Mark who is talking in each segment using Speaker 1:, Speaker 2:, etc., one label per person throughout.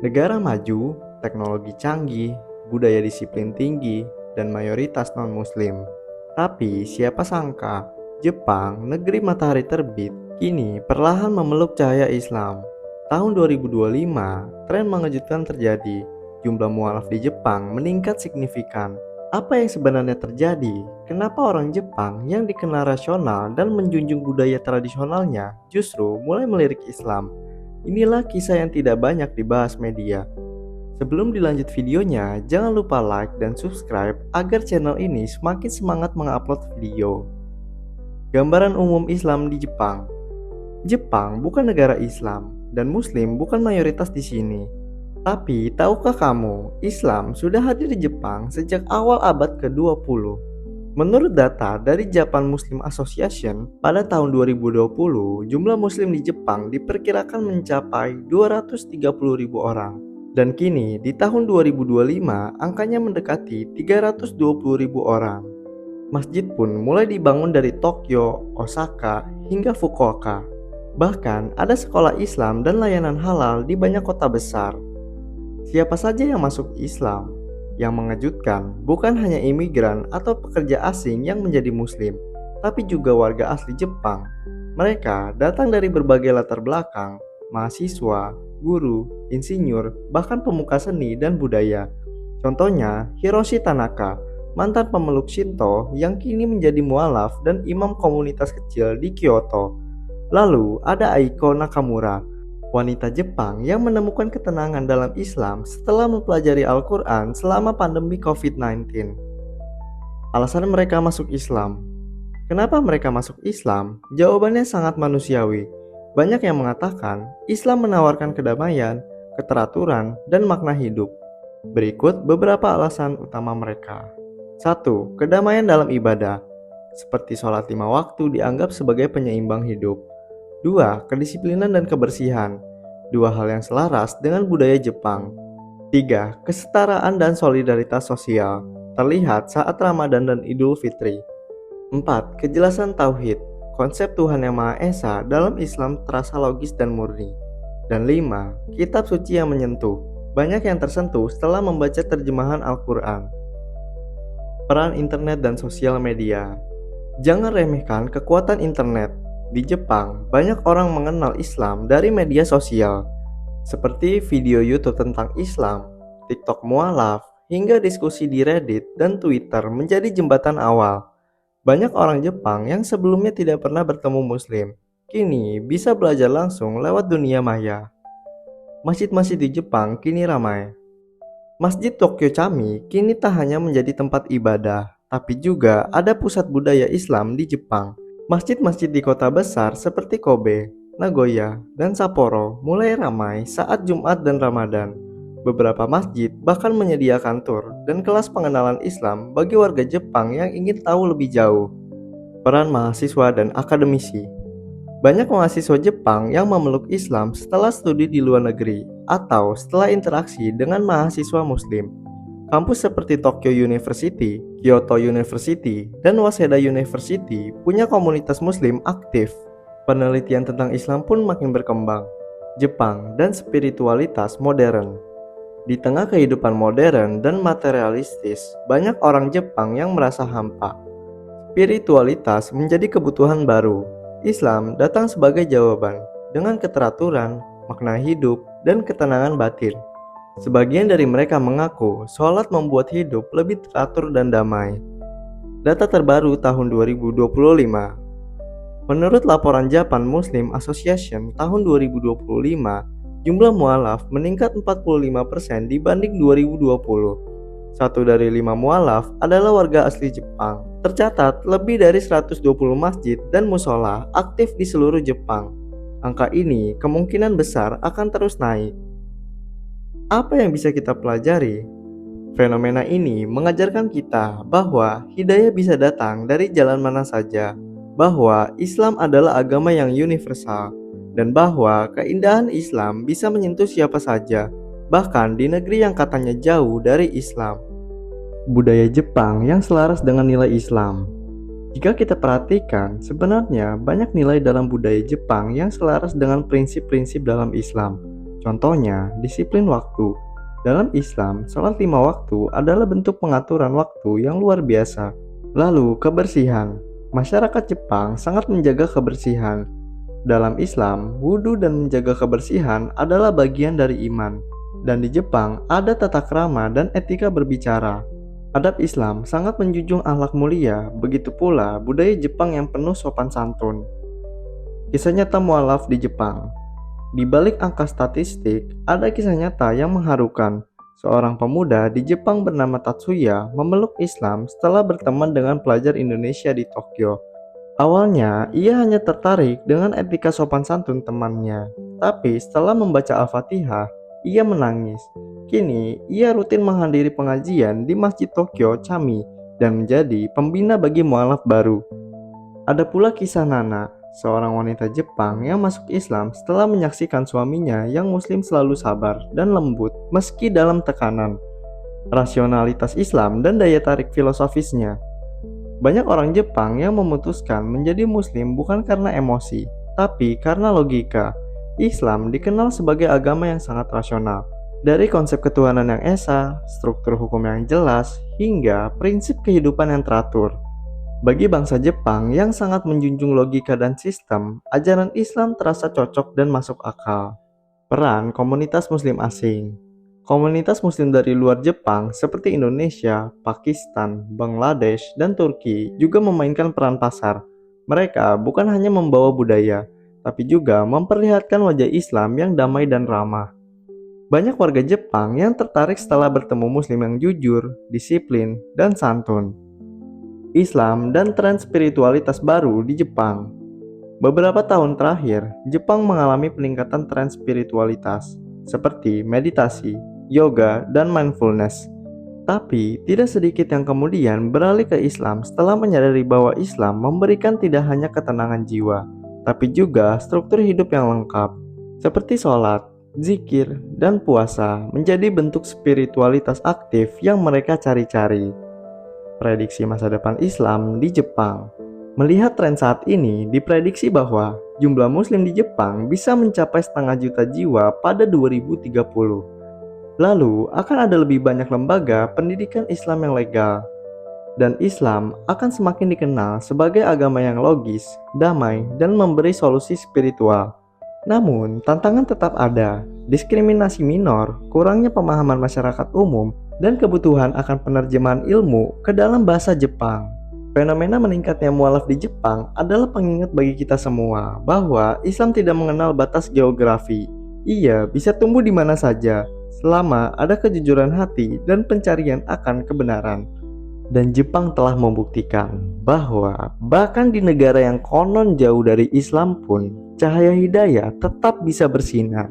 Speaker 1: Negara maju, teknologi canggih, budaya disiplin tinggi, dan mayoritas non-muslim. Tapi siapa sangka, Jepang, negeri matahari terbit, kini perlahan memeluk cahaya Islam. Tahun 2025, tren mengejutkan terjadi. Jumlah mualaf di Jepang meningkat signifikan. Apa yang sebenarnya terjadi? Kenapa orang Jepang yang dikenal rasional dan menjunjung budaya tradisionalnya justru mulai melirik Islam? Inilah kisah yang tidak banyak dibahas media. Sebelum dilanjut videonya, jangan lupa like dan subscribe agar channel ini semakin semangat mengupload video. Gambaran umum Islam di Jepang. Jepang bukan negara Islam dan Muslim bukan mayoritas di sini. Tapi tahukah kamu, Islam sudah hadir di Jepang sejak awal abad ke-20. Menurut data dari Japan Muslim Association, pada tahun 2020, jumlah muslim di Jepang diperkirakan mencapai 230.000 orang. Dan kini, di tahun 2025, angkanya mendekati 320.000 orang. Masjid pun mulai dibangun dari Tokyo, Osaka, hingga Fukuoka. Bahkan, ada sekolah Islam dan layanan halal di banyak kota besar. Siapa saja yang masuk Islam? Yang mengejutkan bukan hanya imigran atau pekerja asing yang menjadi muslim, tapi juga warga asli Jepang. Mereka datang dari berbagai latar belakang, mahasiswa, guru, insinyur, bahkan pemuka seni dan budaya. Contohnya, Hiroshi Tanaka, mantan pemeluk Shinto yang kini menjadi mualaf dan imam komunitas kecil di Kyoto. Lalu ada Aiko Nakamura, wanita Jepang yang menemukan ketenangan dalam Islam setelah mempelajari Al-Quran selama pandemi COVID-19. Alasan mereka masuk Islam. Kenapa mereka masuk Islam? Jawabannya sangat manusiawi. Banyak yang mengatakan Islam menawarkan kedamaian, keteraturan, dan makna hidup. Berikut beberapa alasan utama mereka. 1. Kedamaian dalam ibadah. Seperti sholat 5 waktu dianggap sebagai penyeimbang hidup. 2. Kedisiplinan dan kebersihan. Dua hal yang selaras dengan budaya Jepang. 3. Kesetaraan dan solidaritas sosial. Terlihat saat Ramadan dan Idul Fitri. 4. Kejelasan tauhid. Konsep Tuhan Yang Maha Esa dalam Islam terasa logis dan murni. Dan 5. Kitab suci yang menyentuh. Banyak yang tersentuh setelah membaca terjemahan Al-Quran. Peran internet dan sosial media. Jangan remehkan kekuatan internet. Di Jepang, banyak orang mengenal Islam dari media sosial, seperti video YouTube tentang Islam, TikTok mualaf, hingga diskusi di Reddit dan Twitter menjadi jembatan awal. Banyak orang Jepang yang sebelumnya tidak pernah bertemu Muslim, kini bisa belajar langsung lewat dunia maya. Masjid-masjid di Jepang kini ramai. Masjid Tokyo Chami kini tak hanya menjadi tempat ibadah, tapi juga ada pusat budaya Islam di Jepang. Masjid-masjid di kota besar seperti Kobe, Nagoya, dan Sapporo mulai ramai saat Jumat dan Ramadan. Beberapa masjid bahkan menyediakan tur dan kelas pengenalan Islam bagi warga Jepang yang ingin tahu lebih jauh. Peran mahasiswa dan akademisi. Banyak mahasiswa Jepang yang memeluk Islam setelah studi di luar negeri atau setelah interaksi dengan mahasiswa Muslim. Kampus seperti Tokyo University, Kyoto University, dan Waseda University punya komunitas Muslim aktif. Penelitian tentang Islam pun makin berkembang. Jepang dan spiritualitas modern. Di tengah kehidupan modern dan materialistis, banyak orang Jepang yang merasa hampa. Spiritualitas menjadi kebutuhan baru. Islam datang sebagai jawaban dengan keteraturan, makna hidup, dan ketenangan batin. Sebagian dari mereka mengaku sholat membuat hidup lebih teratur dan damai. Data terbaru tahun 2025. Menurut laporan Japan Muslim Association tahun 2025, jumlah mualaf meningkat 45% dibanding 2020. 1 dari 5 mualaf adalah warga asli Jepang. Tercatat lebih dari 120 masjid dan musola aktif di seluruh Jepang. Angka ini kemungkinan besar akan terus naik. Apa yang bisa kita pelajari? Fenomena ini mengajarkan kita bahwa hidayah bisa datang dari jalan mana saja, bahwa Islam adalah agama yang universal, dan bahwa keindahan Islam bisa menyentuh siapa saja, bahkan di negeri yang katanya jauh dari Islam. Budaya Jepang yang selaras dengan nilai Islam. Jika kita perhatikan, sebenarnya banyak nilai dalam budaya Jepang yang selaras dengan prinsip-prinsip dalam Islam. Contohnya, disiplin waktu. Dalam Islam, sholat 5 waktu adalah bentuk pengaturan waktu yang luar biasa. Lalu, kebersihan. Masyarakat Jepang sangat menjaga kebersihan. Dalam Islam, wudhu dan menjaga kebersihan adalah bagian dari iman. Dan di Jepang, ada tata krama dan etika berbicara. Adab Islam sangat menjunjung akhlak mulia, begitu pula budaya Jepang yang penuh sopan santun. Kisah nyata mualaf di Jepang. Di balik angka statistik, ada kisah nyata yang mengharukan. Seorang pemuda di Jepang bernama Tatsuya memeluk Islam setelah berteman dengan pelajar Indonesia di Tokyo. Awalnya, ia hanya tertarik dengan etika sopan santun temannya. Tapi setelah membaca Al-Fatihah, ia menangis. Kini, ia rutin menghadiri pengajian di Masjid Tokyo Chami dan menjadi pembina bagi mualaf baru. Ada pula kisah Nana, seorang wanita Jepang yang masuk Islam setelah menyaksikan suaminya yang Muslim selalu sabar dan lembut meski dalam tekanan. Rasionalitas Islam dan daya tarik filosofisnya. Banyak orang Jepang yang memutuskan menjadi Muslim bukan karena emosi, tapi karena logika. Islam dikenal sebagai agama yang sangat rasional. Dari konsep ketuhanan yang esa, struktur hukum yang jelas, hingga prinsip kehidupan yang teratur. Bagi bangsa Jepang yang sangat menjunjung logika dan sistem, ajaran Islam terasa cocok dan masuk akal. Peran komunitas Muslim asing. Komunitas Muslim dari luar Jepang seperti Indonesia, Pakistan, Bangladesh, dan Turki juga memainkan peran pasar. Mereka bukan hanya membawa budaya, tapi juga memperlihatkan wajah Islam yang damai dan ramah. Banyak warga Jepang yang tertarik setelah bertemu Muslim yang jujur, disiplin, dan santun. Islam dan tren spiritualitas baru di Jepang. Beberapa tahun terakhir, Jepang mengalami peningkatan tren spiritualitas seperti meditasi, yoga, dan mindfulness. Tapi, tidak sedikit yang kemudian beralih ke Islam setelah menyadari bahwa Islam memberikan tidak hanya ketenangan jiwa, tapi juga struktur hidup yang lengkap, seperti sholat, zikir, dan puasa menjadi bentuk spiritualitas aktif yang mereka cari-cari. Prediksi masa depan Islam di Jepang. Melihat tren saat ini, diprediksi bahwa jumlah Muslim di Jepang bisa mencapai 500 juta jiwa pada 2030. Lalu, akan ada lebih banyak lembaga pendidikan Islam yang legal. Dan Islam akan semakin dikenal sebagai agama yang logis, damai, dan memberi solusi spiritual. Namun, tantangan tetap ada. Diskriminasi minor, kurangnya pemahaman masyarakat umum, dan kebutuhan akan penerjemahan ilmu ke dalam bahasa Jepang. Fenomena meningkatnya mualaf di Jepang adalah pengingat bagi kita semua bahwa Islam tidak mengenal batas geografi. Ia bisa tumbuh di mana saja, selama ada kejujuran hati dan pencarian akan kebenaran. Dan Jepang telah membuktikan bahwa bahkan di negara yang konon jauh dari Islam pun, cahaya hidayah tetap bisa bersinar.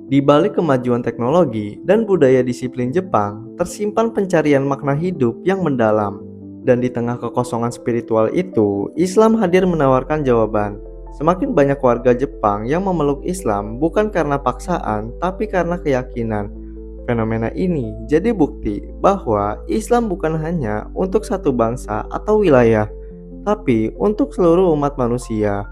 Speaker 1: Di balik kemajuan teknologi dan budaya disiplin Jepang, tersimpan pencarian makna hidup yang mendalam. Dan di tengah kekosongan spiritual itu, Islam hadir menawarkan jawaban. Semakin banyak warga Jepang yang memeluk Islam bukan karena paksaan, tapi karena keyakinan. Fenomena ini jadi bukti bahwa Islam bukan hanya untuk satu bangsa atau wilayah, tapi untuk seluruh umat manusia.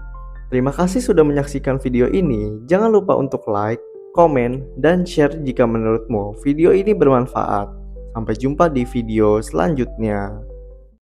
Speaker 1: Terima kasih sudah menyaksikan video ini. Jangan lupa untuk like, komen, dan share jika menurutmu video ini bermanfaat. Sampai jumpa di video selanjutnya.